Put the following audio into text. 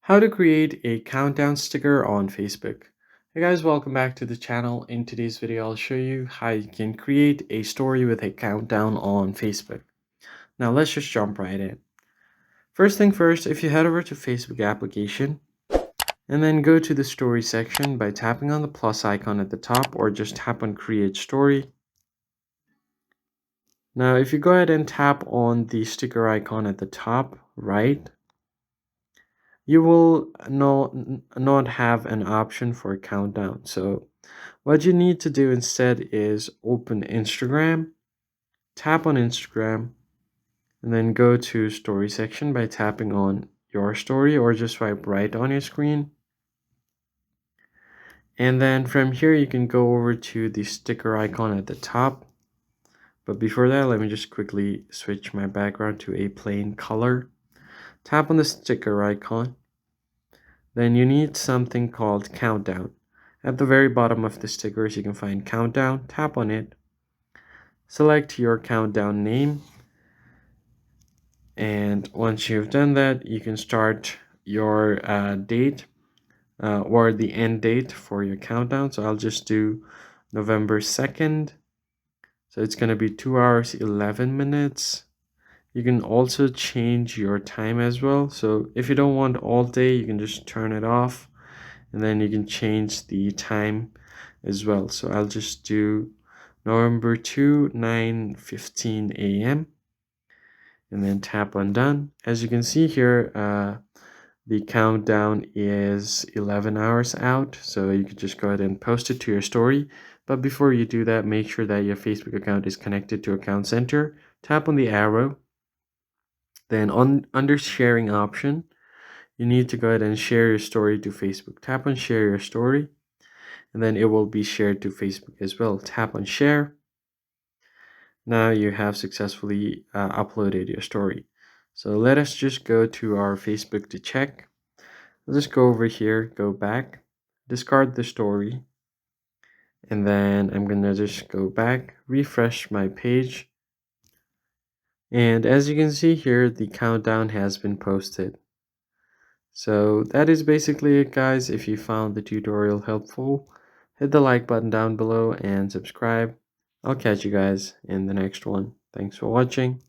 How to create a countdown sticker on Facebook. Hey guys, welcome back to the channel. In today's video, I'll show you how you can create a story with a countdown on Facebook. Now let's just jump right in. First thing first, if you head over to Facebook application and then go to the story section by tapping on the plus icon at the top or just tap on create story. Now if you go ahead and tap on the sticker icon at the top right, you will not have an option for a countdown. So what you need to do instead is open Instagram, tap on Instagram, and then go to story section by tapping on your story or just swipe right on your screen. And then from here you can go over to the sticker icon at the top. But before that, let me just quickly switch my background to a plain color. Tap on the sticker icon. Then you need something called countdown. At the very bottom of the stickers, you can find countdown. Tap on it. Select your countdown name. And once you've done that, you can start your date or the end date for your countdown. So I'll just do November 2nd. So it's going to be 2 hours, 11 minutes. You can also change your time as well. So if you don't want all day, you can just turn it off. And then you can change the time as well. So I'll just do November 2, 9:15 a.m. and then tap on done. As you can see here, the countdown is 11 hours out. So you can just go ahead and post it to your story. But before you do that, make sure that your Facebook account is connected to Account Center. Tap on the arrow. Then under sharing option, you need to go ahead and share your story to Facebook. Tap on share your story, and then it will be shared to Facebook as well. Tap on share. Now you have successfully uploaded your story. So let us just go to our Facebook to check. Let's just go over here, go back, discard the story, and then I'm gonna just go back, refresh my page. And as you can see here, the countdown has been posted. So that is basically it, guys. If you found the tutorial helpful, hit the like button down below and subscribe. I'll catch you guys in the next one. Thanks for watching.